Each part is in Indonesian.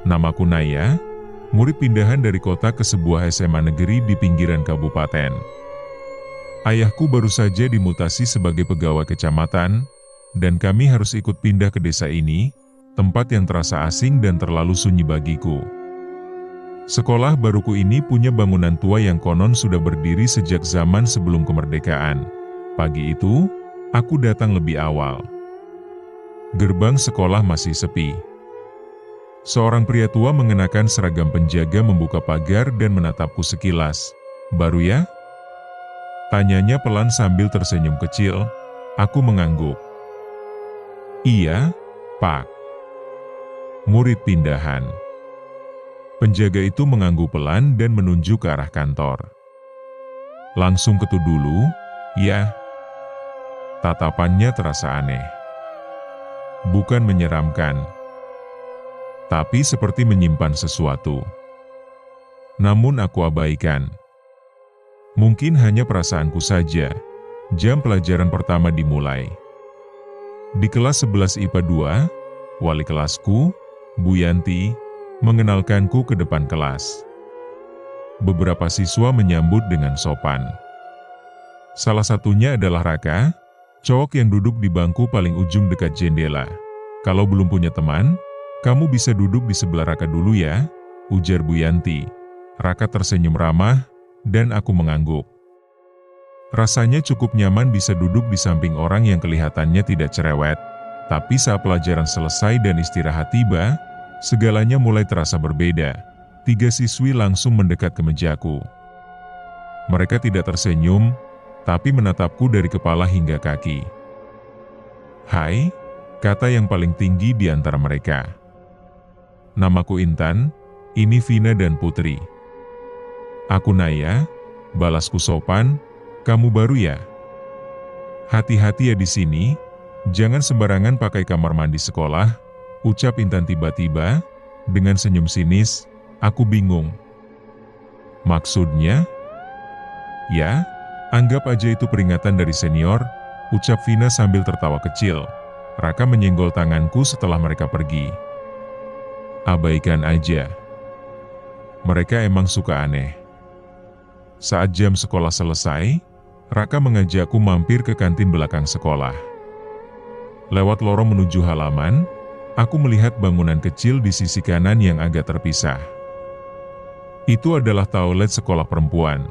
Namaku Naya, murid pindahan dari kota ke sebuah SMA negeri di pinggiran kabupaten. Ayahku baru saja dimutasi sebagai pegawai kecamatan, dan kami harus ikut pindah ke desa ini, tempat yang terasa asing dan terlalu sunyi bagiku. Sekolah baruku ini punya bangunan tua yang konon sudah berdiri sejak zaman sebelum kemerdekaan. Pagi itu, aku datang lebih awal. Gerbang sekolah masih sepi. Seorang pria tua mengenakan seragam penjaga membuka pagar dan menatapku sekilas. "Baru ya?" Tanyanya pelan sambil tersenyum kecil. Aku mengangguk. "Iya, Pak." Murid pindahan. Penjaga itu mengangguk pelan dan menunjuk ke arah kantor. "Langsung ketu dulu, ya?" Tatapannya terasa aneh. Bukan menyeramkan, tapi seperti menyimpan sesuatu. Namun aku abaikan. Mungkin hanya perasaanku saja. Jam pelajaran pertama dimulai. Di kelas 11 IPA 2, wali kelasku, Bu Yanti, mengenalkanku ke depan kelas. Beberapa siswa menyambut dengan sopan. Salah satunya adalah Raka, cowok yang duduk di bangku paling ujung dekat jendela. "Kalau belum punya teman, kamu bisa duduk di sebelah Raka dulu ya," ujar Bu Yanti. Raka tersenyum ramah, dan aku mengangguk. Rasanya cukup nyaman bisa duduk di samping orang yang kelihatannya tidak cerewet. Tapi saat pelajaran selesai dan istirahat tiba, segalanya mulai terasa berbeda. 3 siswi langsung mendekat ke mejaku. Mereka tidak tersenyum, tapi menatapku dari kepala hingga kaki. "Hai," kata yang paling tinggi di antara mereka. "Namaku Intan, ini Vina dan Putri." "Aku Naya," balasku sopan. "Kamu baru ya? Hati-hati ya di sini, jangan sembarangan pakai kamar mandi sekolah," ucap Intan tiba-tiba, dengan senyum sinis. Aku bingung. "Maksudnya?" "Ya, anggap aja itu peringatan dari senior," ucap Vina sambil tertawa kecil. Raka menyenggol tanganku setelah mereka pergi. Abaikan aja. Mereka emang suka aneh. Saat jam sekolah selesai, Raka mengajakku mampir ke kantin belakang sekolah. Lewat lorong menuju halaman, aku melihat bangunan kecil di sisi kanan yang agak terpisah. Itu adalah toilet sekolah perempuan.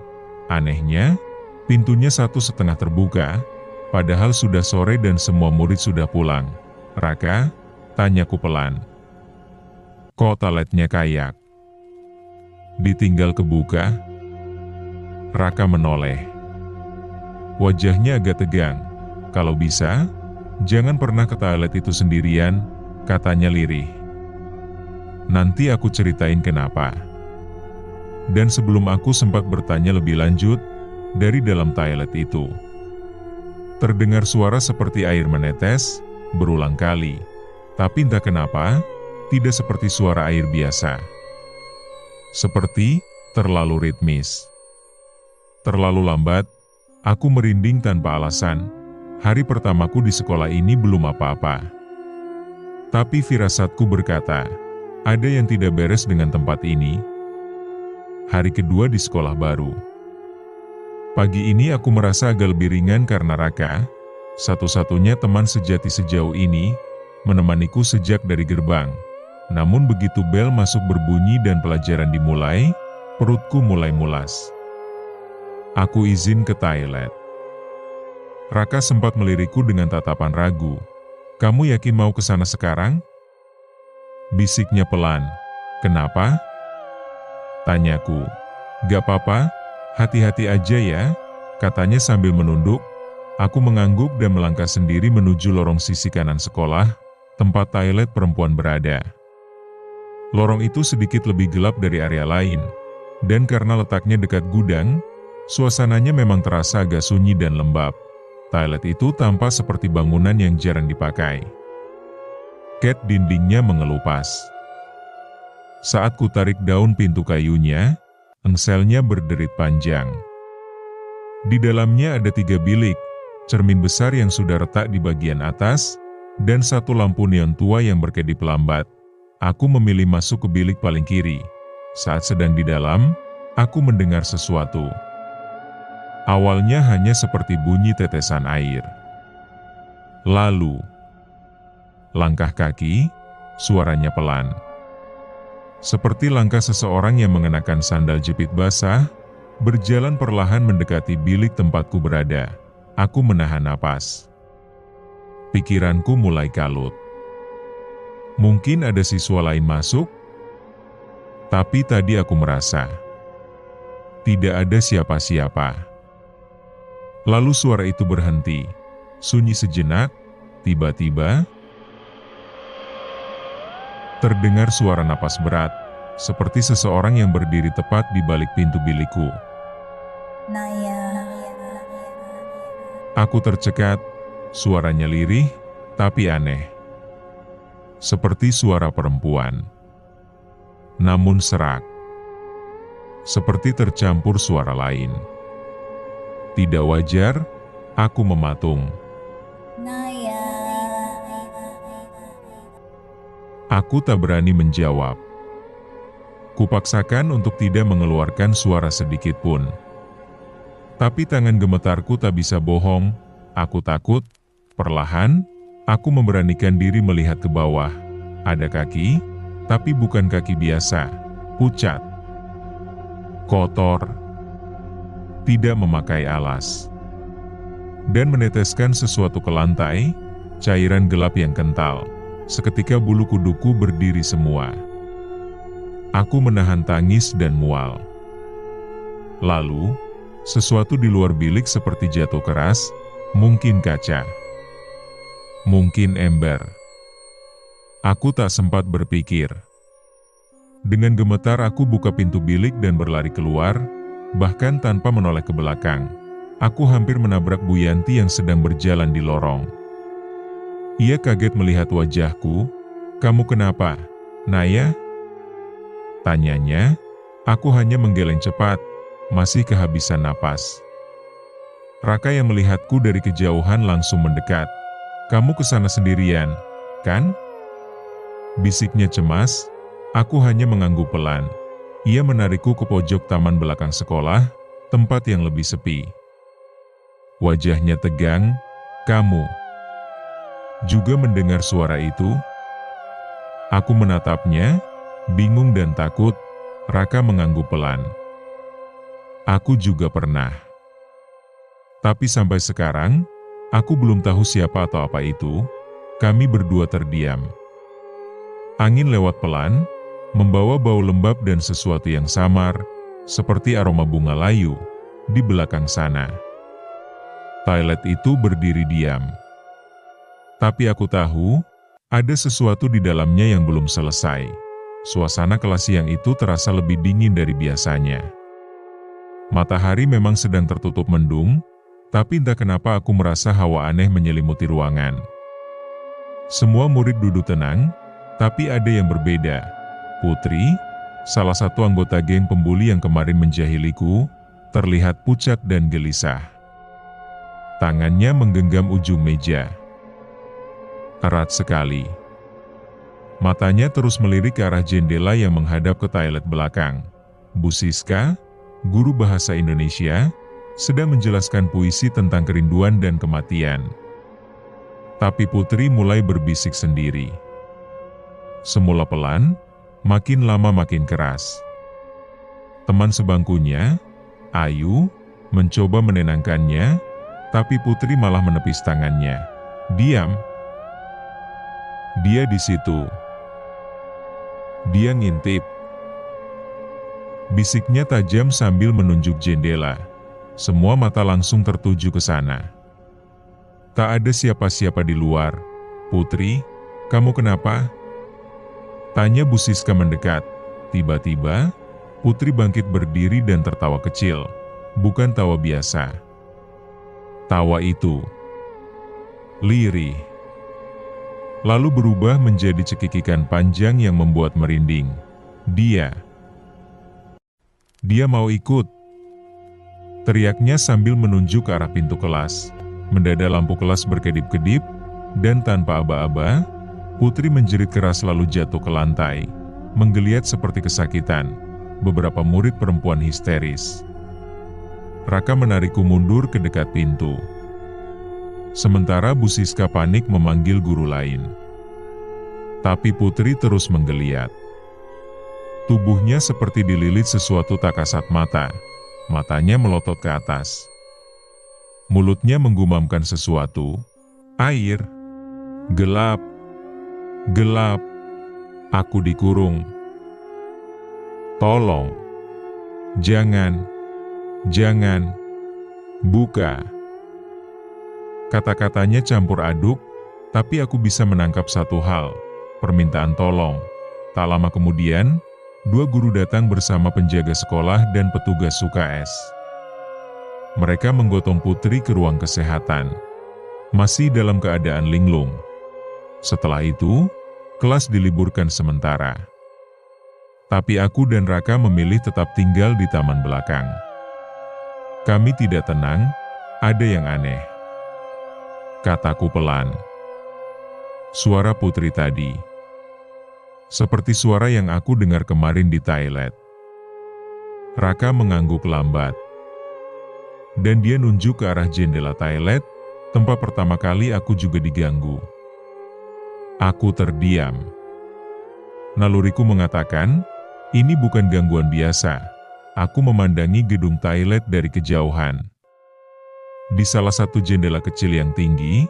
Anehnya, pintunya 1,5 terbuka, padahal sudah sore dan semua murid sudah pulang. "Raka?" tanyaku pelan. "Kok toiletnya kayak ditinggal kebuka?" Raka menoleh. Wajahnya agak tegang. "Kalau bisa, jangan pernah ke toilet itu sendirian," katanya lirih. "Nanti aku ceritain kenapa." Dan sebelum aku sempat bertanya lebih lanjut, dari dalam toilet itu terdengar suara seperti air menetes, berulang kali. Tapi entah kenapa, tidak seperti suara air biasa. Seperti terlalu ritmis. Terlalu lambat, aku merinding tanpa alasan. Hari pertamaku di sekolah ini belum apa-apa. Tapi firasatku berkata, ada yang tidak beres dengan tempat ini. Hari kedua di sekolah baru. Pagi ini aku merasa agak lebih ringan karena Raka, satu-satunya teman sejati sejauh ini, menemaniku sejak dari gerbang. Namun begitu bel masuk berbunyi dan pelajaran dimulai, perutku mulai mulas. Aku izin ke toilet. Raka sempat melirikku dengan tatapan ragu. "Kamu yakin mau ke sana sekarang?" Bisiknya pelan. "Kenapa?" tanyaku. "Gak apa-apa, hati-hati aja ya," katanya sambil menunduk. Aku mengangguk dan melangkah sendiri menuju lorong sisi kanan sekolah, tempat toilet perempuan berada. Lorong itu sedikit lebih gelap dari area lain, dan karena letaknya dekat gudang, suasananya memang terasa agak sunyi dan lembab. Toilet itu tampak seperti bangunan yang jarang dipakai. Cat dindingnya mengelupas. Saat kutarik daun pintu kayunya, engselnya berderit panjang. Di dalamnya ada 3 bilik, cermin besar yang sudah retak di bagian atas, dan 1 lampu neon tua yang berkedip lambat. Aku memilih masuk ke bilik paling kiri. Saat sedang di dalam, aku mendengar sesuatu. Awalnya hanya seperti bunyi tetesan air. Lalu, langkah kaki, suaranya pelan. Seperti langkah seseorang yang mengenakan sandal jepit basah, berjalan perlahan mendekati bilik tempatku berada. Aku menahan napas. Pikiranku mulai kalut. Mungkin ada siswa lain masuk, tapi tadi aku merasa tidak ada siapa-siapa. Lalu suara itu berhenti, sunyi sejenak, tiba-tiba terdengar suara napas berat, seperti seseorang yang berdiri tepat di balik pintu bilikku. Naya. Aku tercekat, suaranya lirih, tapi aneh. Seperti suara perempuan. Namun serak. Seperti tercampur suara lain. Tidak wajar, aku mematung. Naya. Aku tak berani menjawab. Kupaksakan untuk tidak mengeluarkan suara sedikit pun. Tapi tangan gemetarku tak bisa bohong, aku takut. Perlahan, aku memberanikan diri melihat ke bawah. Ada kaki, tapi bukan kaki biasa, pucat, kotor, tidak memakai alas, dan meneteskan sesuatu ke lantai, cairan gelap yang kental. Seketika bulu kuduku berdiri semua. Aku menahan tangis dan mual. Lalu, sesuatu di luar bilik seperti jatuh keras, mungkin kaca, mungkin ember. Aku tak sempat berpikir. Dengan gemetar aku buka pintu bilik dan berlari keluar, bahkan tanpa menoleh ke belakang. Aku hampir menabrak Bu Yanti yang sedang berjalan di lorong. Ia kaget melihat wajahku. "Kamu kenapa, Naya?" tanyanya. Aku hanya menggeleng cepat, masih kehabisan napas. Raka yang melihatku dari kejauhan langsung mendekat. "Kamu ke sana sendirian, kan?" bisiknya cemas. Aku hanya mengangguk pelan. Ia menarikku ke pojok taman belakang sekolah, tempat yang lebih sepi. Wajahnya tegang. "Kamu juga mendengar suara itu?" Aku menatapnya, bingung dan takut. Raka mengangguk pelan. "Aku juga pernah. Tapi sampai sekarang, aku belum tahu siapa atau apa itu." Kami berdua terdiam. Angin lewat pelan, membawa bau lembab dan sesuatu yang samar, seperti aroma bunga layu, di belakang sana. Toilet itu berdiri diam. Tapi aku tahu, ada sesuatu di dalamnya yang belum selesai. Suasana kelas siang itu terasa lebih dingin dari biasanya. Matahari memang sedang tertutup mendung, tapi entah kenapa aku merasa hawa aneh menyelimuti ruangan. Semua murid duduk tenang, tapi ada yang berbeda. Putri, salah satu anggota geng pembuli yang kemarin menjahiliku, terlihat pucat dan gelisah. Tangannya menggenggam ujung meja. Erat sekali. Matanya terus melirik ke arah jendela yang menghadap ke toilet belakang. Bu Siska, guru bahasa Indonesia, sedang menjelaskan puisi tentang kerinduan dan kematian. Tapi Putri mulai berbisik sendiri. Semula pelan, makin lama makin keras. Teman sebangkunya, Ayu, mencoba menenangkannya, tapi Putri malah menepis tangannya. "Diam. Dia di situ. Dia ngintip." Bisiknya tajam sambil menunjuk jendela. Semua mata langsung tertuju ke sana. Tak ada siapa-siapa di luar. "Putri, kamu kenapa?" tanya Bu Siska mendekat. Tiba-tiba, Putri bangkit berdiri dan tertawa kecil. Bukan tawa biasa. Tawa itu lirih, lalu berubah menjadi cekikikan panjang yang membuat merinding. Dia mau ikut," teriaknya sambil menunjuk ke arah pintu kelas. Mendadak lampu kelas berkedip-kedip, dan tanpa aba-aba, Putri menjerit keras lalu jatuh ke lantai, menggeliat seperti kesakitan. Beberapa murid perempuan histeris. Raka menarikku mundur ke dekat pintu. Sementara Bu Siska panik memanggil guru lain. Tapi Putri terus menggeliat. Tubuhnya seperti dililit sesuatu tak kasat mata. Matanya melotot ke atas. Mulutnya menggumamkan sesuatu. Air. Gelap. Gelap. Aku dikurung. Tolong. Jangan. Jangan. Buka. Kata-katanya campur aduk, tapi aku bisa menangkap satu hal. Permintaan tolong. Tak lama kemudian, 2 guru datang bersama penjaga sekolah dan petugas UKS. Mereka menggotong Putri ke ruang kesehatan. Masih dalam keadaan linglung. Setelah itu, kelas diliburkan sementara. Tapi aku dan Raka memilih tetap tinggal di taman belakang. Kami tidak tenang, ada yang aneh. Kataku pelan. Suara Putri tadi. Seperti suara yang aku dengar kemarin di toilet. Raka mengangguk lambat. Dan dia nunjuk ke arah jendela toilet, tempat pertama kali aku juga diganggu. Aku terdiam. Naluriku mengatakan, ini bukan gangguan biasa. Aku memandangi gedung toilet dari kejauhan. Di salah satu jendela kecil yang tinggi,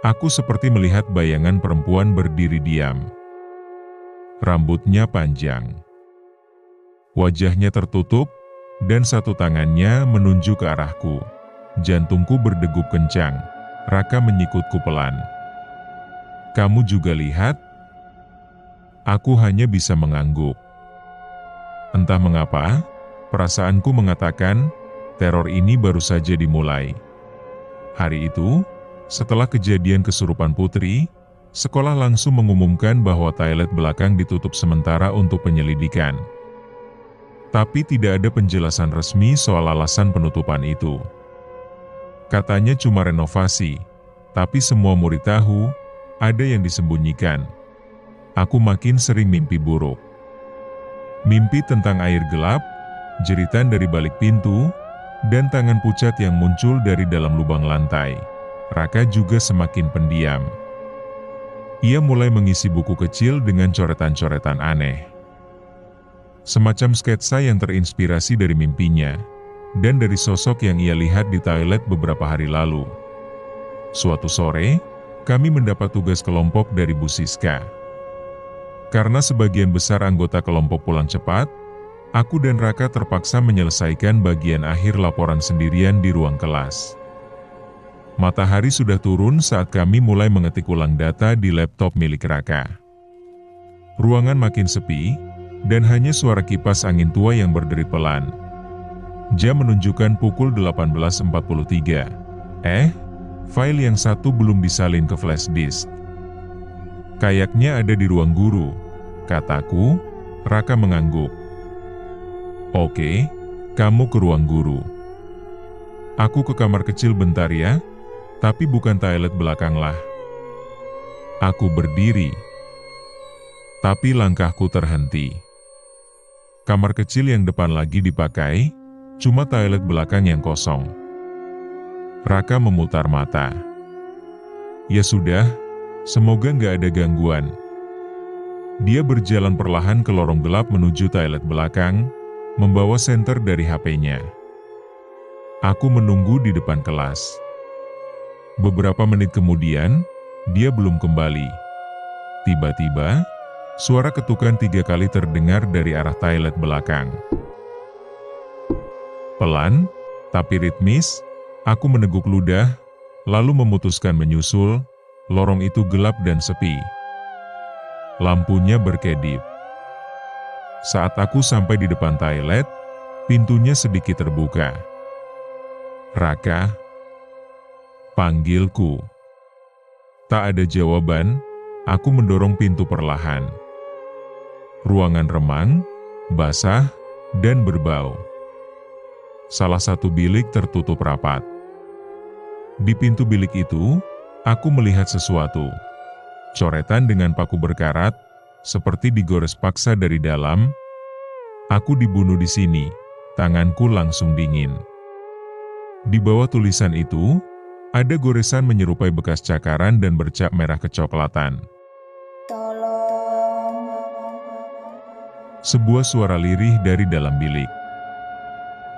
aku seperti melihat bayangan perempuan berdiri diam. Rambutnya panjang. Wajahnya tertutup, dan satu tangannya menunjuk ke arahku. Jantungku berdegup kencang. Raka menyikutku pelan. Kamu juga lihat? Aku hanya bisa mengangguk. Entah mengapa, perasaanku mengatakan, teror ini baru saja dimulai. Hari itu, setelah kejadian kesurupan Putri, sekolah langsung mengumumkan bahwa toilet belakang ditutup sementara untuk penyelidikan. Tapi tidak ada penjelasan resmi soal alasan penutupan itu. Katanya cuma renovasi, tapi semua murid tahu, ada yang disembunyikan. Aku makin sering mimpi buruk. Mimpi tentang air gelap, jeritan dari balik pintu, dan tangan pucat yang muncul dari dalam lubang lantai. Raka juga semakin pendiam. Ia mulai mengisi buku kecil dengan coretan-coretan aneh. Semacam sketsa yang terinspirasi dari mimpinya, dan dari sosok yang ia lihat di toilet beberapa hari lalu. Suatu sore, kami mendapat tugas kelompok dari Bu Siska. Karena sebagian besar anggota kelompok pulang cepat, aku dan Raka terpaksa menyelesaikan bagian akhir laporan sendirian di ruang kelas. Matahari sudah turun saat kami mulai mengetik ulang data di laptop milik Raka. Ruangan makin sepi, dan hanya suara kipas angin tua yang berderit pelan. Jam menunjukkan pukul 18.43. File yang satu belum disalin ke flash disk. Kayaknya ada di ruang guru, kataku. Raka mengangguk. Oke, kamu ke ruang guru. Aku ke kamar kecil bentar ya, tapi bukan toilet belakang lah. Aku berdiri, tapi langkahku terhenti. Kamar kecil yang depan lagi dipakai, cuma toilet belakang yang kosong. Raka memutar mata. Ya sudah, semoga nggak ada gangguan. Dia berjalan perlahan ke lorong gelap menuju toilet belakang, membawa senter dari HP-nya. Aku menunggu di depan kelas. Beberapa menit kemudian, dia belum kembali. Tiba-tiba, suara ketukan 3 kali terdengar dari arah toilet belakang. Pelan, tapi ritmis, aku meneguk ludah, lalu memutuskan menyusul. Lorong itu gelap dan sepi. Lampunya berkedip. Saat aku sampai di depan toilet, pintunya sedikit terbuka. Raka, panggilku. Tak ada jawaban, aku mendorong pintu perlahan. Ruangan remang, basah, dan berbau. Salah satu bilik tertutup rapat. Di pintu bilik itu, aku melihat sesuatu. Coretan dengan paku berkarat, seperti digores paksa dari dalam. Aku dibunuh di sini, tanganku langsung dingin. Di bawah tulisan itu, ada goresan menyerupai bekas cakaran dan bercak merah kecoklatan. Tolong. Sebuah suara lirih dari dalam bilik.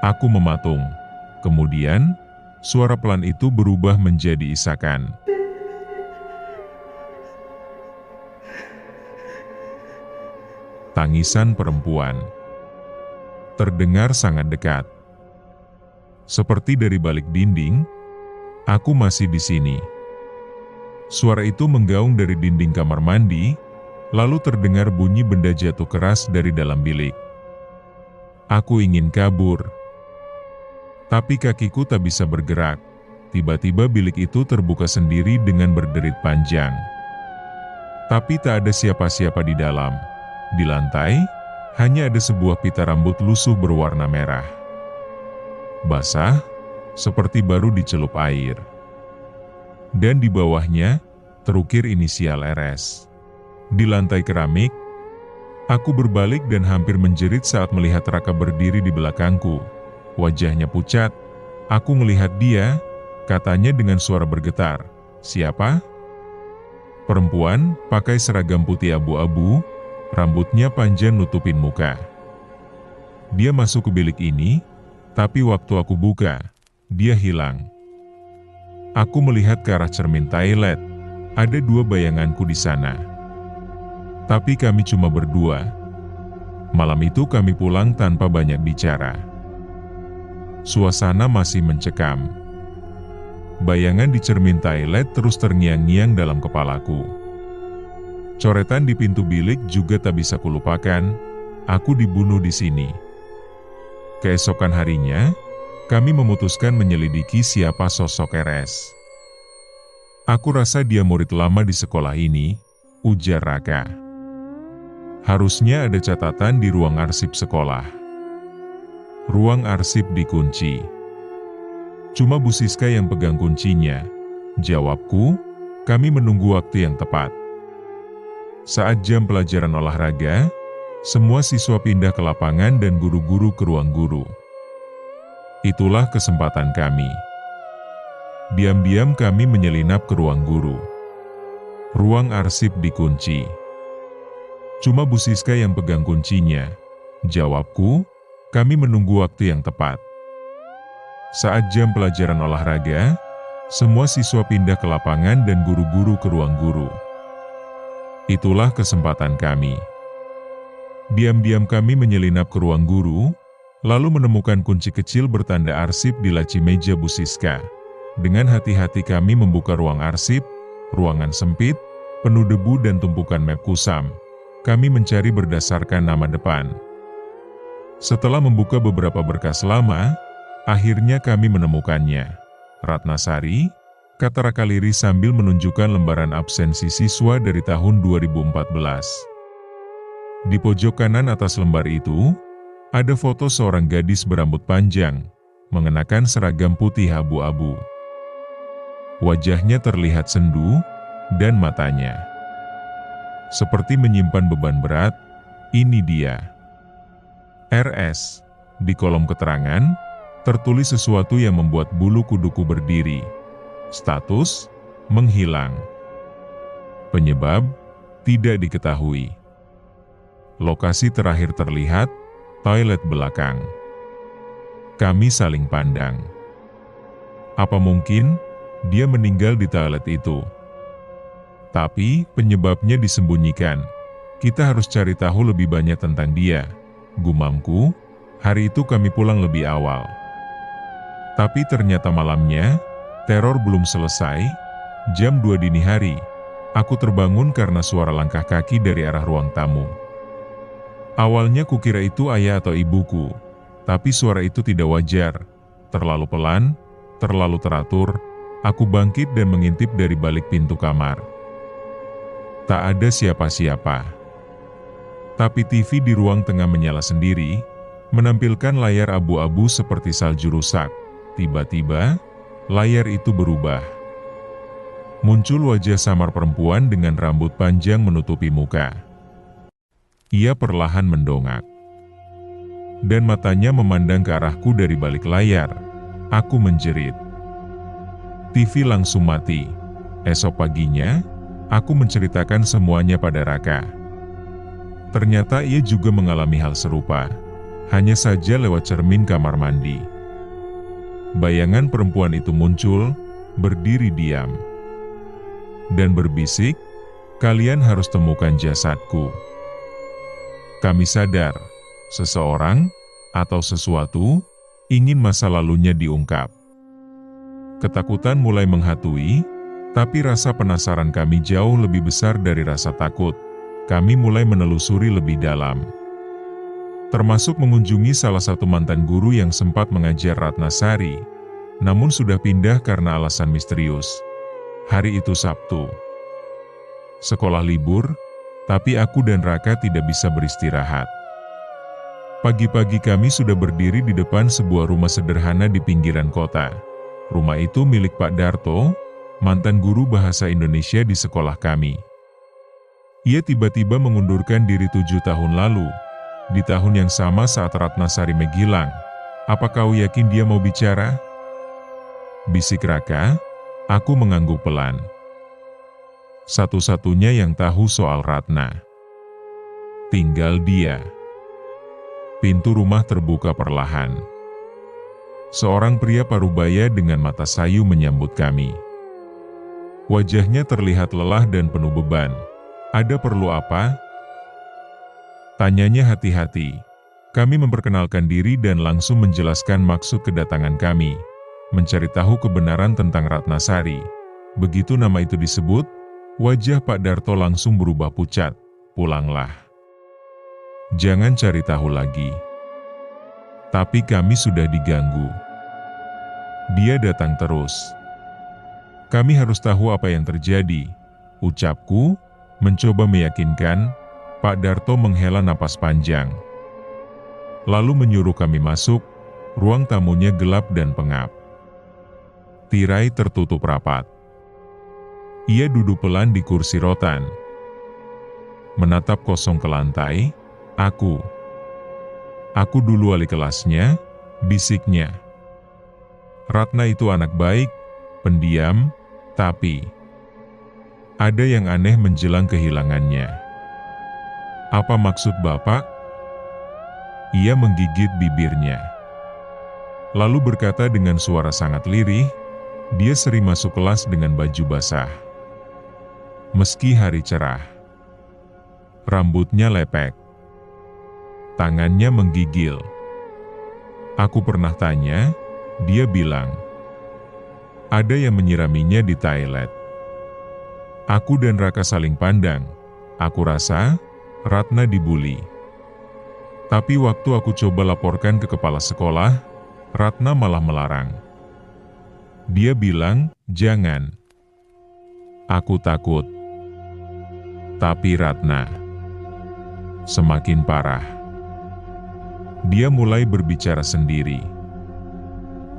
Aku mematung. Kemudian, suara pelan itu berubah menjadi isakan. Tangisan perempuan. Terdengar sangat dekat. Seperti dari balik dinding, aku masih di sini. Suara itu menggaung dari dinding kamar mandi, lalu terdengar bunyi benda jatuh keras dari dalam bilik. Aku ingin kabur. Tapi kakiku tak bisa bergerak. Tiba-tiba bilik itu terbuka sendiri dengan berderit panjang. Tapi tak ada siapa-siapa di dalam. Di lantai, hanya ada sebuah pita rambut lusuh berwarna merah. Basah, seperti baru dicelup air. Dan di bawahnya, terukir inisial RS. Di lantai keramik, aku berbalik dan hampir menjerit saat melihat Raka berdiri di belakangku. Wajahnya pucat. Aku melihat dia, katanya dengan suara bergetar. Siapa? Perempuan, pakai seragam putih abu-abu, rambutnya panjang nutupin muka. Dia masuk ke bilik ini, tapi waktu aku buka, dia hilang. Aku melihat ke arah cermin toilet. Ada dua bayanganku di sana. Tapi kami cuma berdua. Malam itu kami pulang tanpa banyak bicara. Suasana masih mencekam. Bayangan di cermin toilet terus terngiang-ngiang dalam kepalaku. Coretan di pintu bilik juga tak bisa kulupakan. Aku dibunuh di sini. Keesokan harinya, kami memutuskan menyelidiki siapa sosok RS. Aku rasa dia murid lama di sekolah ini, ujar Raka. Harusnya ada catatan di ruang arsip sekolah. Ruang arsip dikunci. Cuma Bu Siska yang pegang kuncinya. Jawabku, kami menunggu waktu yang tepat. Saat jam pelajaran olahraga, semua siswa pindah ke lapangan dan guru-guru ke ruang guru. Itulah kesempatan kami. Diam-diam kami menyelinap ke ruang guru. Ruang arsip dikunci. Cuma Bu Siska yang pegang kuncinya. Jawabku, kami menunggu waktu yang tepat. Saat jam pelajaran olahraga, semua siswa pindah ke lapangan dan guru-guru ke ruang guru. Itulah kesempatan kami. Diam-diam kami menyelinap ke ruang guru, lalu menemukan kunci kecil bertanda arsip di laci meja Bu Siska. Dengan hati-hati kami membuka ruang arsip, ruangan sempit, penuh debu dan tumpukan map kusam. Kami mencari berdasarkan nama depan. Setelah membuka beberapa berkas lama, akhirnya kami menemukannya. Ratnasari, kata Raka lirih sambil menunjukkan lembaran absensi siswa dari tahun 2014. Di pojok kanan atas lembar itu, ada foto seorang gadis berambut panjang, mengenakan seragam putih abu-abu. Wajahnya terlihat sendu, dan matanya seperti menyimpan beban berat. Ini dia. RS. Di kolom keterangan, tertulis sesuatu yang membuat bulu kuduku berdiri. Status, menghilang. Penyebab, tidak diketahui. Lokasi terakhir terlihat, toilet belakang. Kami saling pandang. Apa mungkin, dia meninggal di toilet itu? Tapi, penyebabnya disembunyikan. Kita harus cari tahu lebih banyak tentang dia. Gumamku, hari itu kami pulang lebih awal. Tapi ternyata malamnya, teror belum selesai. Jam 2 dini hari, aku terbangun karena suara langkah kaki dari arah ruang tamu. Awalnya kukira itu ayah atau ibuku, tapi suara itu tidak wajar. Terlalu pelan, terlalu teratur. Aku bangkit dan mengintip dari balik pintu kamar. Tak ada siapa-siapa. Tapi TV di ruang tengah menyala sendiri, menampilkan layar abu-abu seperti salju rusak. Tiba-tiba, layar itu berubah. Muncul wajah samar perempuan dengan rambut panjang menutupi muka. Ia perlahan mendongak. Dan matanya memandang ke arahku dari balik layar. Aku menjerit. TV langsung mati. Esok paginya, aku menceritakan semuanya pada Raka. Ternyata ia juga mengalami hal serupa. Hanya saja lewat cermin kamar mandi. Bayangan perempuan itu muncul, berdiri diam. Dan berbisik, kalian harus temukan jasadku. Kami sadar, seseorang atau sesuatu ingin masa lalunya diungkap. Ketakutan mulai menghatui, tapi rasa penasaran kami jauh lebih besar dari rasa takut. Kami mulai menelusuri lebih dalam. Termasuk mengunjungi salah satu mantan guru yang sempat mengajar Ratnasari, namun sudah pindah karena alasan misterius. Hari itu Sabtu. Sekolah libur, tapi aku dan Raka tidak bisa beristirahat. Pagi-pagi kami sudah berdiri di depan sebuah rumah sederhana di pinggiran kota. Rumah itu milik Pak Darto, mantan guru bahasa Indonesia di sekolah kami. Ia tiba-tiba mengundurkan diri 7 tahun lalu, di tahun yang sama saat Ratnasari menghilang. Apa kau yakin dia mau bicara? Bisik Raka. Aku mengangguk pelan. Satu-satunya yang tahu soal Ratna. Tinggal dia. Pintu rumah terbuka perlahan. Seorang pria parubaya dengan mata sayu menyambut kami. Wajahnya terlihat lelah dan penuh beban. Ada perlu apa? Tanyanya hati-hati. Kami memperkenalkan diri dan langsung menjelaskan maksud kedatangan kami. Mencari tahu kebenaran tentang Ratnasari. Begitu nama itu disebut, wajah Pak Darto langsung berubah pucat. Pulanglah. Jangan cari tahu lagi. Tapi kami sudah diganggu. Dia datang terus. Kami harus tahu apa yang terjadi. Ucapku, mencoba meyakinkan. Pak Darto menghela napas panjang. Lalu menyuruh kami masuk. Ruang tamunya gelap dan pengap. Tirai tertutup rapat. Ia duduk pelan di kursi rotan. Menatap kosong ke lantai. Aku dulu wali kelasnya, bisiknya. Ratna itu anak baik, pendiam, tapi ada yang aneh menjelang kehilangannya. Apa maksud Bapak? Ia menggigit bibirnya. Lalu berkata dengan suara sangat lirih, dia sering masuk kelas dengan baju basah. Meski hari cerah. Rambutnya lepek. Tangannya menggigil. Aku pernah tanya, dia bilang, ada yang menyiraminya di toilet. Aku dan Raka saling pandang. Aku rasa Ratna dibuli. Tapi waktu aku coba laporkan ke kepala sekolah, Ratna malah melarang. Dia bilang, jangan. Aku takut. Tapi Ratna semakin parah. Dia mulai berbicara sendiri.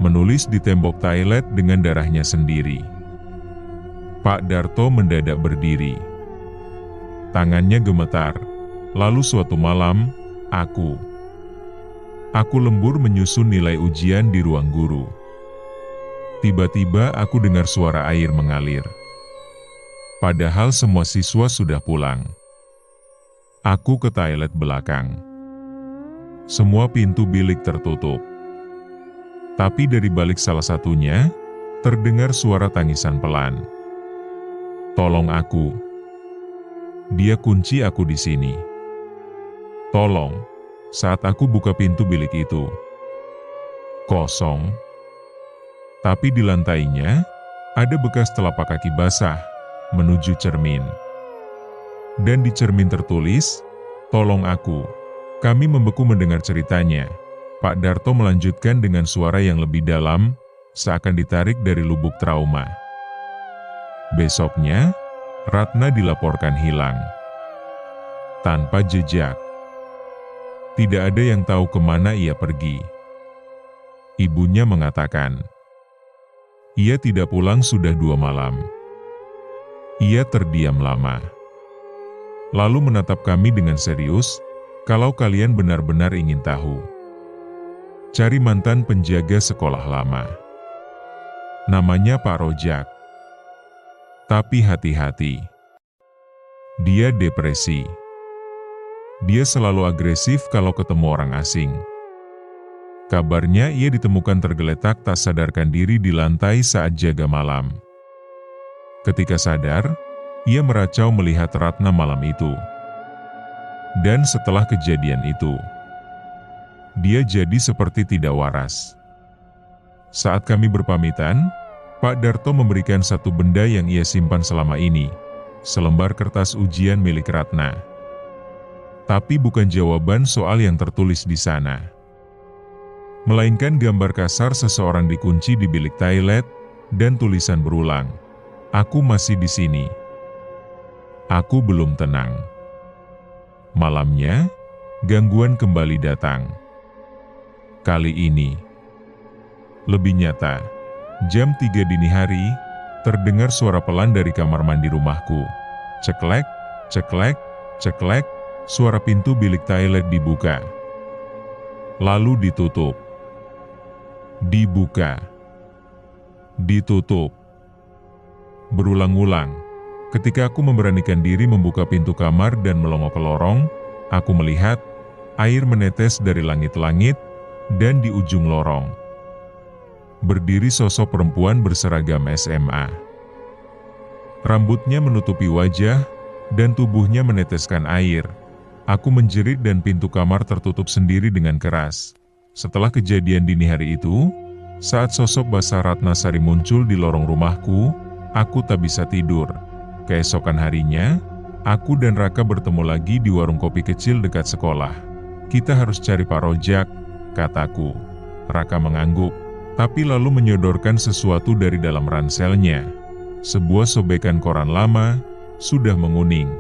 Menulis di tembok toilet dengan darahnya sendiri. Pak Darto mendadak berdiri. Tangannya gemetar. Lalu suatu malam, aku lembur menyusun nilai ujian di ruang guru. Tiba-tiba aku dengar suara air mengalir. Padahal semua siswa sudah pulang. Aku ke toilet belakang. Semua pintu bilik tertutup. Tapi dari balik salah satunya, terdengar suara tangisan pelan. Tolong aku. Dia kunci aku di sini. Tolong. Saat aku buka pintu bilik itu. Kosong. Tapi di lantainya, ada bekas telapak kaki basah, menuju cermin. Dan di cermin tertulis, tolong aku. Kami membeku mendengar ceritanya. Pak Darto melanjutkan dengan suara yang lebih dalam, seakan ditarik dari lubuk trauma. Besoknya, Ratna dilaporkan hilang. Tanpa jejak. Tidak ada yang tahu kemana ia pergi. Ibunya mengatakan, ia tidak pulang sudah 2 malam. Ia terdiam lama. Lalu menatap kami dengan serius, "Kalau kalian benar-benar ingin tahu, cari mantan penjaga sekolah lama. Namanya Pak Rojak. Tapi hati-hati. Dia depresi. Dia selalu agresif kalau ketemu orang asing. Kabarnya ia ditemukan tergeletak tak sadarkan diri di lantai saat jaga malam. Ketika sadar, ia meracau melihat Ratna malam itu. Dan setelah kejadian itu, dia jadi seperti tidak waras." Saat kami berpamitan, Pak Darto memberikan satu benda yang ia simpan selama ini, selembar kertas ujian milik Ratna. Tapi bukan jawaban soal yang tertulis di sana, melainkan gambar kasar seseorang dikunci di bilik toilet dan tulisan berulang, "Aku masih di sini. Aku belum tenang." Malamnya, gangguan kembali datang. Kali ini, lebih nyata, jam 3 dini hari, terdengar suara pelan dari kamar mandi rumahku. Ceklek, ceklek, ceklek, suara pintu bilik toilet dibuka. Lalu ditutup. Dibuka. Ditutup. Berulang-ulang. Ketika aku memberanikan diri membuka pintu kamar dan melongo ke lorong, aku melihat air menetes dari langit-langit dan di ujung lorong berdiri sosok perempuan berseragam SMA. Rambutnya menutupi wajah dan tubuhnya meneteskan air. Aku menjerit dan pintu kamar tertutup sendiri dengan keras. Setelah kejadian dini hari itu, saat sosok Basah Ratnasari muncul di lorong rumahku, aku tak bisa tidur. Keesokan harinya, aku dan Raka bertemu lagi di warung kopi kecil dekat sekolah. "Kita harus cari Pak Rojak," kataku. Raka mengangguk, tapi lalu menyodorkan sesuatu dari dalam ranselnya. Sebuah sobekan koran lama, sudah menguning.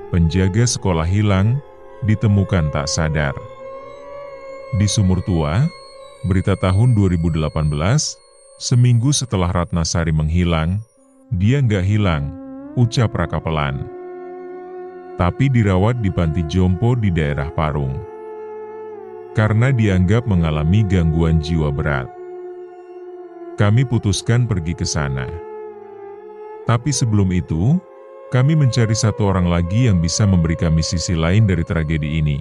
Penjaga sekolah hilang, ditemukan tak sadar. Di Sumur Tua, berita tahun 2018, seminggu setelah Ratnasari menghilang, "Dia nggak hilang," ucap Raka pelan, "tapi dirawat di panti jompo di daerah Parung. Karena dianggap mengalami gangguan jiwa berat. Kami putuskan pergi ke sana. Tapi sebelum itu, kami mencari satu orang lagi yang bisa memberi kami sisi lain dari tragedi ini.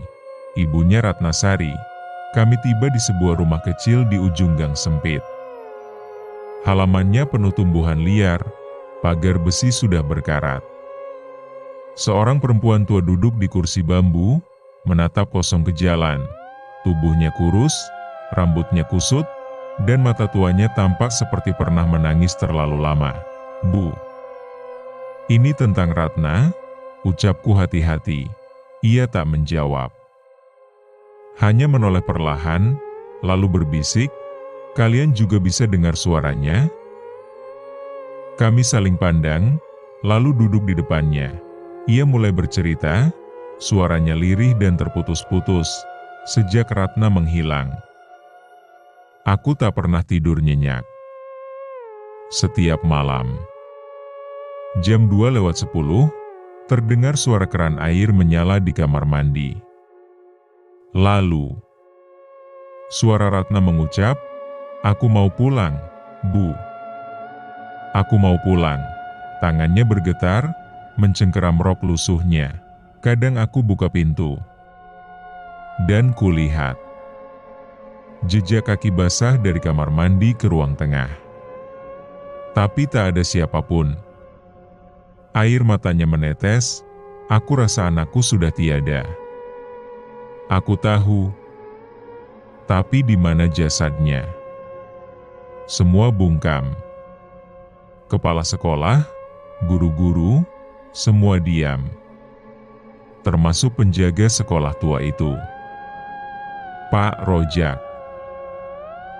Ibunya Ratnasari." Kami tiba di sebuah rumah kecil di ujung gang sempit. Halamannya penuh tumbuhan liar, pagar besi sudah berkarat. Seorang perempuan tua duduk di kursi bambu, menatap kosong ke jalan. Tubuhnya kurus, rambutnya kusut, dan mata tuanya tampak seperti pernah menangis terlalu lama. "Bu, ini tentang Ratna," ucapku hati-hati. Ia tak menjawab. Hanya menoleh perlahan, lalu berbisik, "Kalian juga bisa dengar suaranya?" Kami saling pandang, lalu duduk di depannya. Ia mulai bercerita, suaranya lirih dan terputus-putus, sejak Ratna menghilang. Aku tak pernah tidur nyenyak. Setiap malam, jam 2:10, terdengar suara keran air menyala di kamar mandi. Lalu, suara Ratna mengucap, "Aku mau pulang, Bu. Aku mau pulang." Tangannya bergetar, mencengkeram rok lusuhnya. Kadang aku buka pintu, dan kulihat jejak kaki basah dari kamar mandi ke ruang tengah. Tapi tak ada siapapun. Air matanya menetes, aku rasa anakku sudah tiada. Aku tahu, tapi di mana jasadnya? Semua bungkam. Kepala sekolah, guru-guru, semua diam. Termasuk penjaga sekolah tua itu, Pak Rojak.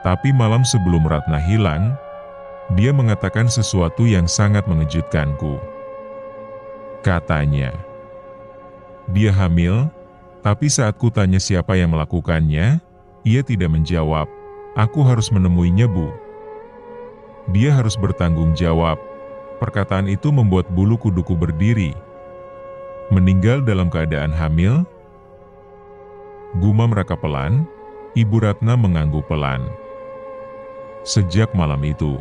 Tapi malam sebelum Ratna hilang, dia mengatakan sesuatu yang sangat mengejutkanku. Katanya, dia hamil, tapi saat kutanya siapa yang melakukannya, ia tidak menjawab. "Aku harus menemuinya, Bu. Dia harus bertanggung jawab. Perkataan itu membuat bulu kuduku berdiri. Meninggal dalam keadaan hamil? Gumam Raka pelan, Ibu Ratna mengangguk pelan. Sejak malam itu,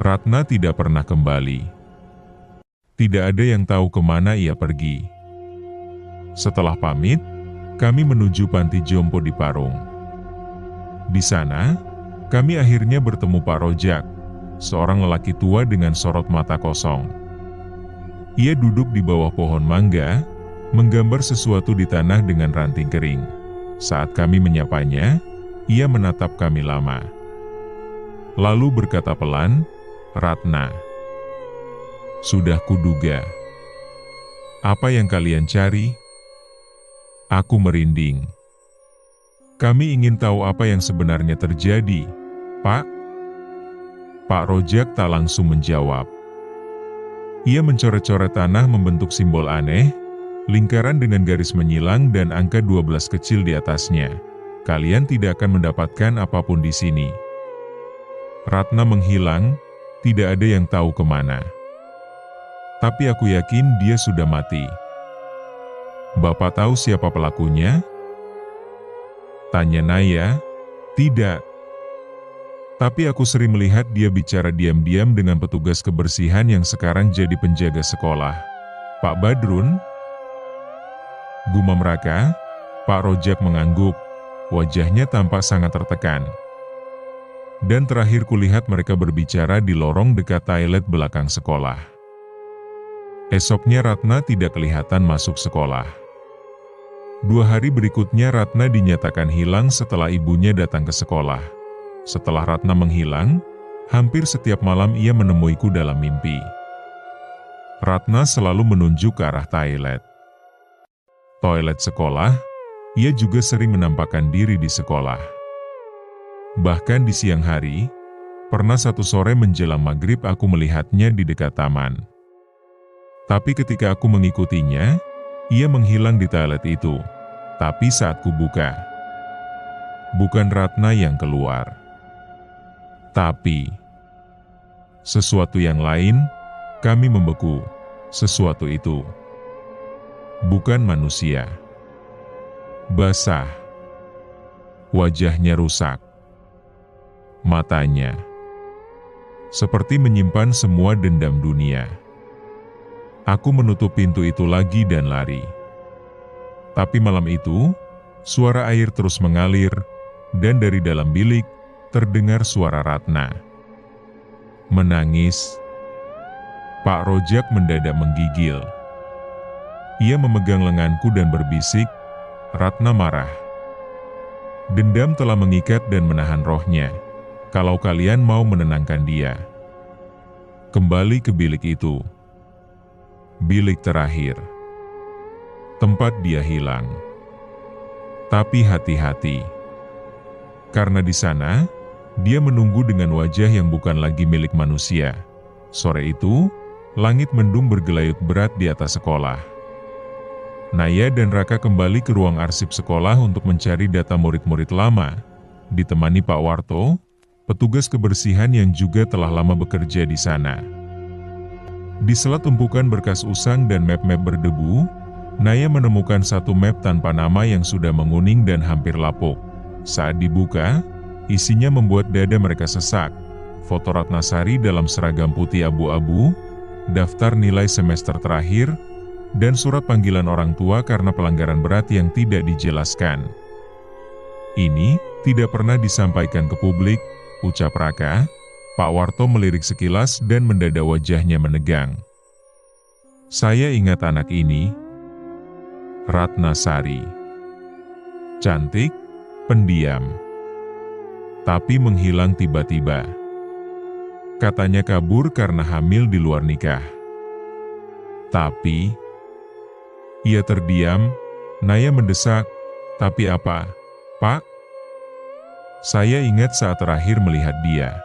Ratna tidak pernah kembali. Tidak ada yang tahu kemana ia pergi. Setelah pamit, kami menuju panti jompo di Parung. Di sana, kami akhirnya bertemu Pak Rojak, seorang lelaki tua dengan sorot mata kosong. Ia duduk di bawah pohon mangga, menggambar sesuatu di tanah dengan ranting kering. Saat kami menyapanya, ia menatap kami lama. Lalu berkata pelan, "Ratna, sudah kuduga. Apa yang kalian cari?" Aku merinding. "Kami ingin tahu apa yang sebenarnya terjadi, Pak." Pak Rojak tak langsung menjawab. Ia mencoret-coret tanah membentuk simbol aneh, lingkaran dengan garis menyilang dan angka 12 kecil di atasnya. "Kalian tidak akan mendapatkan apapun di sini." Ratna menghilang, tidak ada yang tahu kemana. Tapi aku yakin dia sudah mati. "Bapak tahu siapa pelakunya?" tanya Naya. "Tidak. Tapi aku sering melihat dia bicara diam-diam dengan petugas kebersihan yang sekarang jadi penjaga sekolah. Pak Badrun?" Gumam Raka. Pak Rojak mengangguk. Wajahnya tampak sangat tertekan. Dan terakhir kulihat mereka berbicara di lorong dekat toilet belakang sekolah. Esoknya Ratna tidak kelihatan masuk sekolah. 2 hari berikutnya Ratna dinyatakan hilang setelah ibunya datang ke sekolah. Setelah Ratna menghilang, hampir setiap malam ia menemuiku dalam mimpi. Ratna selalu menunjuk ke arah toilet. Toilet sekolah, ia juga sering menampakkan diri di sekolah. Bahkan di siang hari, pernah satu sore menjelang maghrib aku melihatnya di dekat taman. Tapi ketika aku mengikutinya, ia menghilang di toilet itu. Tapi saat kubuka, bukan Ratna yang keluar. Tapi sesuatu yang lain, kami membeku. Sesuatu itu bukan manusia. Basah. Wajahnya rusak. Matanya seperti menyimpan semua dendam dunia. Aku menutup pintu itu lagi dan lari. Tapi malam itu, suara air terus mengalir, dan dari dalam bilik, terdengar suara Ratna menangis. Pak Rojak mendadak menggigil. Ia memegang lenganku dan berbisik, "Ratna marah. Dendam telah mengikat dan menahan rohnya. Kalau kalian mau menenangkan dia, kembali ke bilik itu." Bilik terakhir, tempat dia hilang. Tapi hati-hati, karena di sana, dia menunggu dengan wajah yang bukan lagi milik manusia. Sore itu, langit mendung bergelayut berat di atas sekolah. Naya dan Raka kembali ke ruang arsip sekolah untuk mencari data murid-murid lama, ditemani Pak Warto, petugas kebersihan yang juga telah lama bekerja di sana. Di sela tumpukan berkas usang dan map-map berdebu, Naya menemukan satu map tanpa nama yang sudah menguning dan hampir lapuk. Saat dibuka, isinya membuat dada mereka sesak. Foto Ratnasari dalam seragam putih abu-abu, daftar nilai semester terakhir, dan surat panggilan orang tua karena pelanggaran berat yang tidak dijelaskan. "Ini tidak pernah disampaikan ke publik," ucap Raka. Pak Warto melirik sekilas dan mendadak wajahnya menegang. "Saya ingat anak ini. Ratnasari. Cantik, pendiam. Tapi menghilang tiba-tiba. Katanya kabur karena hamil di luar nikah. Tapi..." Ia terdiam. Naya mendesak, "Tapi apa, Pak?" "Saya ingat saat terakhir melihat dia.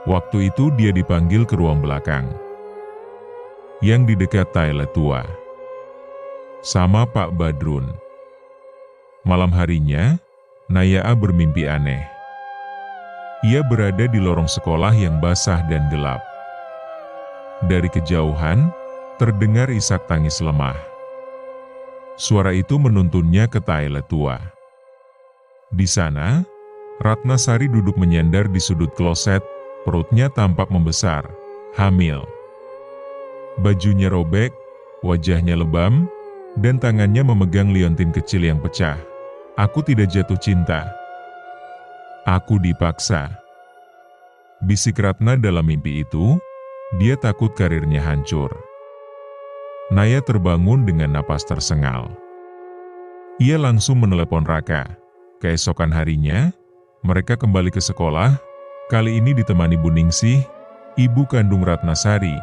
Waktu itu dia dipanggil ke ruang belakang, yang di dekat toilet tua, sama Pak Badrun. Malam harinya, Naya bermimpi aneh. Ia berada di lorong sekolah yang basah dan gelap. Dari kejauhan, terdengar isak tangis lemah. Suara itu menuntunnya ke toilet tua. Di sana, Ratnasari duduk menyandar di sudut kloset, perutnya tampak membesar, hamil. Bajunya robek, wajahnya lebam, dan tangannya memegang liontin kecil yang pecah. Aku tidak jatuh cinta. Aku dipaksa. Bisik Ratna dalam mimpi itu, dia takut karirnya hancur. Naya terbangun dengan napas tersengal. Ia langsung menelepon Raka. Keesokan harinya, mereka kembali ke sekolah, kali ini ditemani Bu Ningsih, ibu kandung Ratnasari,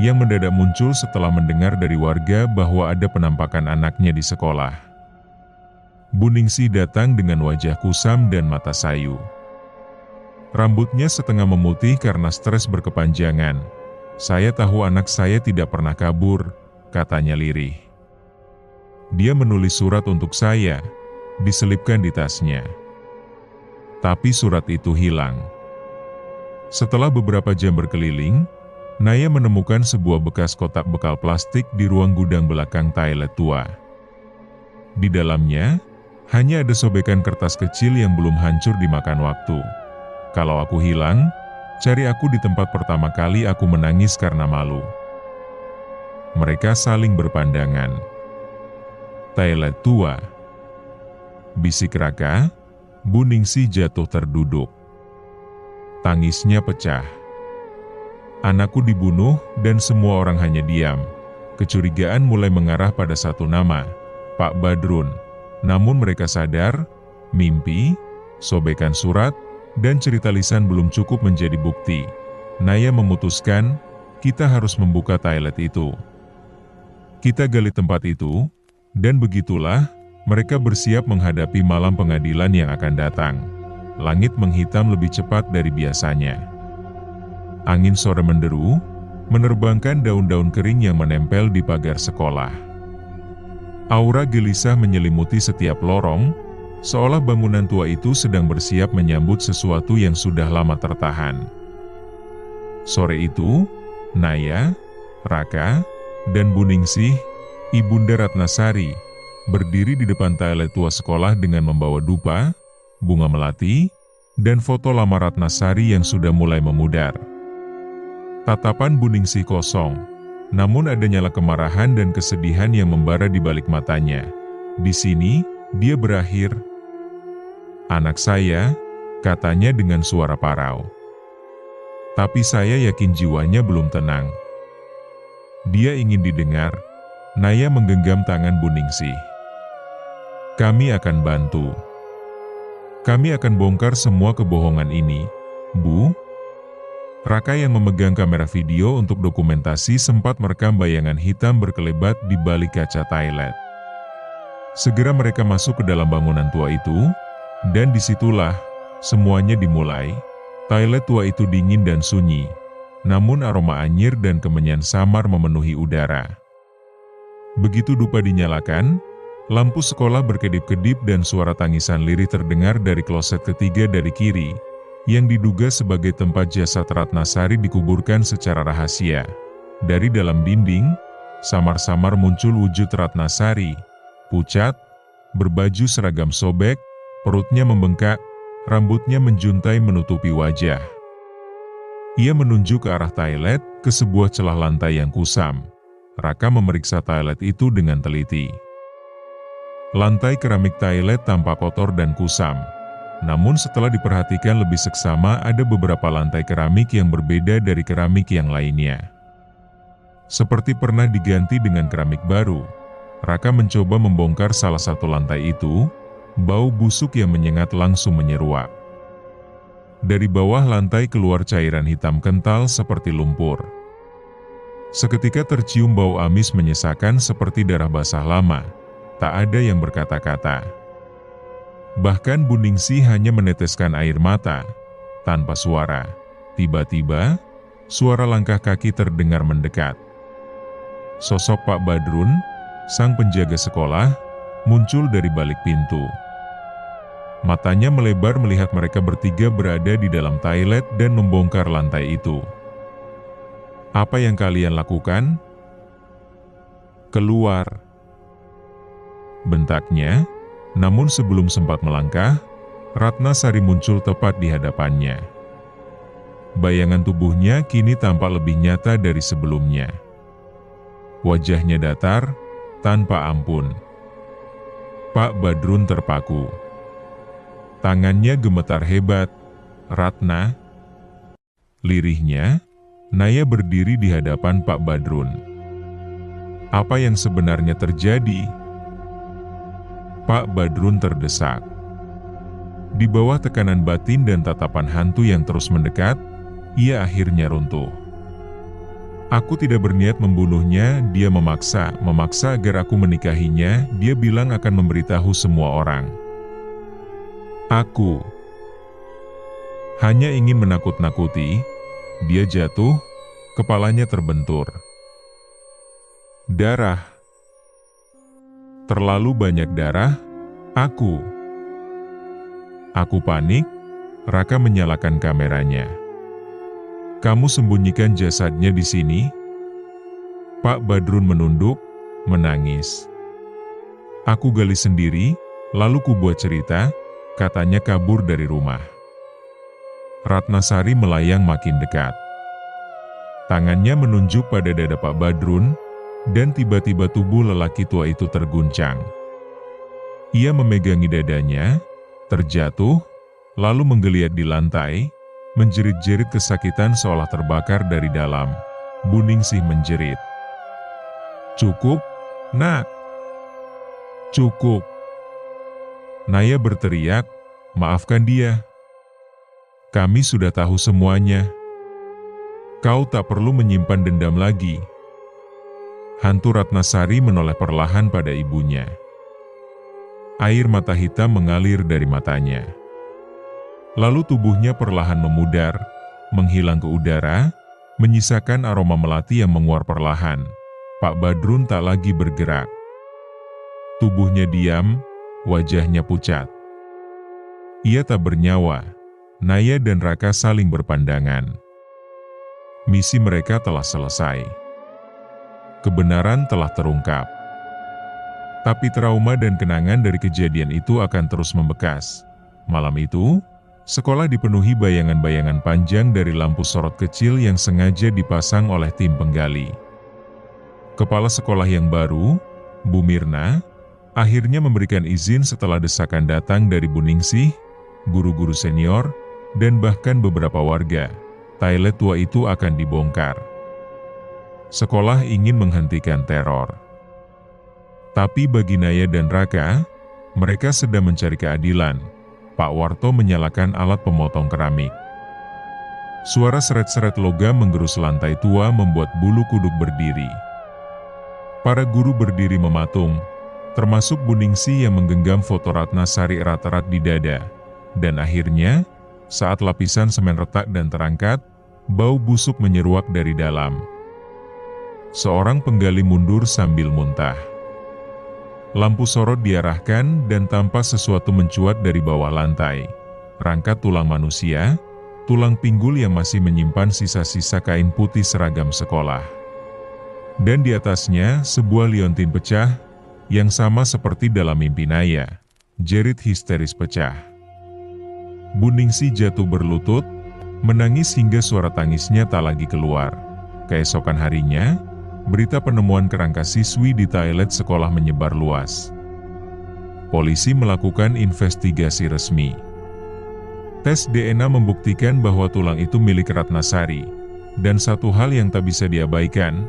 yang mendadak muncul setelah mendengar dari warga bahwa ada penampakan anaknya di sekolah. Bu Ningsih datang dengan wajah kusam dan mata sayu. Rambutnya setengah memutih karena stres berkepanjangan. Saya tahu anak saya tidak pernah kabur, katanya lirih. Dia menulis surat untuk saya, diselipkan di tasnya. Tapi surat itu hilang. Setelah beberapa jam berkeliling, Naya menemukan sebuah bekas kotak bekal plastik di ruang gudang belakang toilet tua. Di dalamnya, hanya ada sobekan kertas kecil yang belum hancur dimakan waktu. Kalau aku hilang, cari aku di tempat pertama kali aku menangis karena malu. Mereka saling berpandangan. Toilet tua. Bisik Raka, Bu Ningsih jatuh terduduk. Tangisnya pecah. Anakku dibunuh dan semua orang hanya diam. Kecurigaan mulai mengarah pada satu nama, Pak Badrun. Namun mereka sadar, mimpi, sobekan surat, dan cerita lisan belum cukup menjadi bukti. Naya memutuskan, kita harus membuka toilet itu. Kita gali tempat itu, dan begitulah, mereka bersiap menghadapi malam pengadilan yang akan datang. Langit menghitam lebih cepat dari biasanya. Angin sore menderu, menerbangkan daun-daun kering yang menempel di pagar sekolah. Aura gelisah menyelimuti setiap lorong, seolah bangunan tua itu sedang bersiap menyambut sesuatu yang sudah lama tertahan. Sore itu, Naya, Raka, dan Bu Ningsih, Ibunda Ratnasari, berdiri di depan toilet tua sekolah dengan membawa dupa, bunga melati, dan foto lama Ratnasari yang sudah mulai memudar. Tatapan Bu Ningsih kosong, namun ada nyala kemarahan dan kesedihan yang membara di balik matanya. Di sini, dia berakhir. Anak saya, katanya dengan suara parau. Tapi saya yakin jiwanya belum tenang. Dia ingin didengar. Naya menggenggam tangan Bu Ningsih. Kami akan bantu. Kami akan bongkar semua kebohongan ini, Bu. Raka yang memegang kamera video untuk dokumentasi sempat merekam bayangan hitam berkelebat di balik kaca toilet. Segera mereka masuk ke dalam bangunan tua itu, dan disitulah semuanya dimulai. Toilet tua itu dingin dan sunyi, namun aroma anyir dan kemenyan samar memenuhi udara. Begitu dupa dinyalakan, lampu sekolah berkedip-kedip dan suara tangisan lirih terdengar dari kloset ketiga dari kiri, yang diduga sebagai tempat jasad Ratnasari dikuburkan secara rahasia. Dari dalam dinding, samar-samar muncul wujud Ratnasari, pucat, berbaju seragam sobek, perutnya membengkak, rambutnya menjuntai menutupi wajah. Ia menunjuk ke arah toilet, ke sebuah celah lantai yang kusam. Raka memeriksa toilet itu dengan teliti. Lantai keramik toilet tampak kotor dan kusam. Namun setelah diperhatikan lebih seksama ada beberapa lantai keramik yang berbeda dari keramik yang lainnya. Seperti pernah diganti dengan keramik baru. Raka mencoba membongkar salah satu lantai itu, bau busuk yang menyengat langsung menyeruak. Dari bawah lantai keluar cairan hitam kental seperti lumpur. Seketika tercium bau amis menyesakan seperti darah basah lama. Tak ada yang berkata-kata. Bahkan Bu Ningsih hanya meneteskan air mata. Tanpa suara, tiba-tiba, suara langkah kaki terdengar mendekat. Sosok Pak Badrun, sang penjaga sekolah, muncul dari balik pintu. Matanya melebar melihat mereka bertiga berada di dalam toilet dan membongkar lantai itu. Apa yang kalian lakukan? Keluar! Bentaknya, namun sebelum sempat melangkah, Ratna Sari muncul tepat di hadapannya. Bayangan tubuhnya kini tampak lebih nyata dari sebelumnya. Wajahnya datar, tanpa ampun. Pak Badrun terpaku. Tangannya gemetar hebat. Ratna. Lirihnya, Naya berdiri di hadapan Pak Badrun. Apa yang sebenarnya terjadi? Pak Badrun terdesak. Di bawah tekanan batin dan tatapan hantu yang terus mendekat, ia akhirnya runtuh. Aku tidak berniat membunuhnya, dia memaksa agar aku menikahinya, dia bilang akan memberitahu semua orang. Aku hanya ingin menakut-nakuti, dia jatuh, kepalanya terbentur. Darah. Terlalu banyak darah, Aku panik, Raka menyalakan kameranya. Kamu sembunyikan jasadnya di sini? Pak Badrun menunduk, menangis. Aku gali sendiri, lalu kubuat cerita, katanya kabur dari rumah. Ratna Sari melayang makin dekat. Tangannya menunjuk pada dada Pak Badrun, dan tiba-tiba tubuh lelaki tua itu terguncang. Ia memegangi dadanya, terjatuh, lalu menggeliat di lantai, menjerit-jerit kesakitan seolah terbakar dari dalam. Buningsih menjerit. Cukup, nak. Cukup. Naya berteriak, maafkan dia. Kami sudah tahu semuanya. Kau tak perlu menyimpan dendam lagi. Hantu Ratna Sari menoleh perlahan pada ibunya. Air mata hitam mengalir dari matanya. Lalu tubuhnya perlahan memudar, menghilang ke udara, menyisakan aroma melati yang menguar perlahan. Pak Badrun tak lagi bergerak. Tubuhnya diam, wajahnya pucat. Ia tak bernyawa. Naya dan Raka saling berpandangan. Misi mereka telah selesai. Kebenaran telah terungkap. Tapi trauma dan kenangan dari kejadian itu akan terus membekas. Malam itu, sekolah dipenuhi bayangan-bayangan panjang dari lampu sorot kecil yang sengaja dipasang oleh tim penggali. Kepala sekolah yang baru, Bu Mirna, akhirnya memberikan izin setelah desakan datang dari Bu Ningsih, guru-guru senior, dan bahkan beberapa warga. Toilet tua itu akan dibongkar. Sekolah ingin menghentikan teror. Tapi bagi Naya dan Raka, mereka sedang mencari keadilan. Pak Warto menyalakan alat pemotong keramik. Suara seret-seret logam menggerus lantai tua membuat bulu kuduk berdiri. Para guru berdiri mematung, termasuk Bu Ningsih yang menggenggam foto Ratna Sari erat-erat di dada. Dan akhirnya, saat lapisan semen retak dan terangkat, bau busuk menyeruak dari dalam. Seorang penggali mundur sambil muntah. Lampu sorot diarahkan dan tampak sesuatu mencuat dari bawah lantai. Rangka tulang manusia, tulang pinggul yang masih menyimpan sisa-sisa kain putih seragam sekolah. Dan di atasnya sebuah liontin pecah, yang sama seperti dalam mimpi Naya. Jerit histeris pecah. Bu Ningsih jatuh berlutut, menangis hingga suara tangisnya tak lagi keluar. Keesokan harinya, berita penemuan kerangka siswi di toilet sekolah menyebar luas. Polisi melakukan investigasi resmi. Tes DNA membuktikan bahwa tulang itu milik Ratna Sari. Dan satu hal yang tak bisa diabaikan,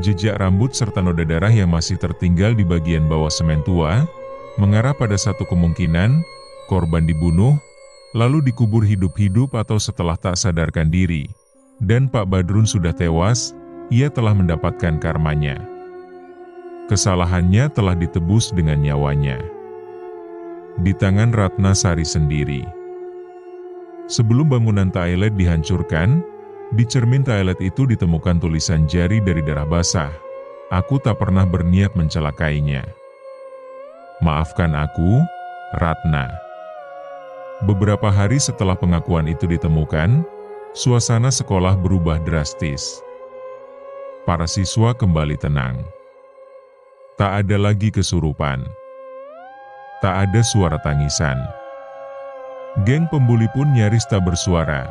jejak rambut serta noda darah yang masih tertinggal di bagian bawah semen tua, mengarah pada satu kemungkinan, korban dibunuh, lalu dikubur hidup-hidup atau setelah tak sadarkan diri. Dan Pak Badrun sudah tewas, ia telah mendapatkan karmanya. Kesalahannya telah ditebus dengan nyawanya. Di tangan Ratna Sari sendiri. Sebelum bangunan toilet dihancurkan, di cermin toilet itu ditemukan tulisan jari dari darah basah. Aku tak pernah berniat mencelakainya. Maafkan aku, Ratna. Beberapa hari setelah pengakuan itu ditemukan, suasana sekolah berubah drastis. Para siswa kembali tenang. Tak ada lagi kesurupan. Tak ada suara tangisan. Geng pembuli pun nyaris tak bersuara.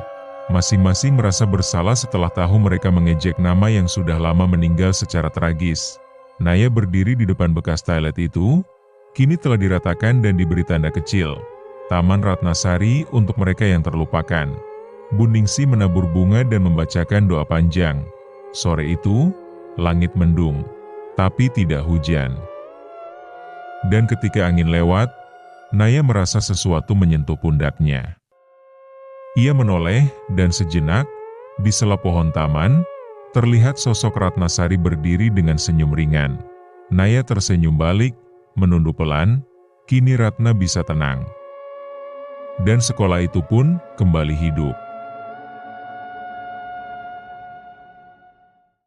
Masing-masing merasa bersalah setelah tahu mereka mengejek nama yang sudah lama meninggal secara tragis. Naya berdiri di depan bekas toilet itu, kini telah diratakan dan diberi tanda kecil, Taman Ratnasari untuk mereka yang terlupakan. Buningsi menabur bunga dan membacakan doa panjang. Sore itu, langit mendung, tapi tidak hujan. Dan ketika angin lewat, Naya merasa sesuatu menyentuh pundaknya. Ia menoleh dan sejenak, di sela pohon taman, terlihat sosok Ratnasari berdiri dengan senyum ringan. Naya tersenyum balik, menunduk pelan, kini Ratna bisa tenang. Dan sekolah itu pun kembali hidup.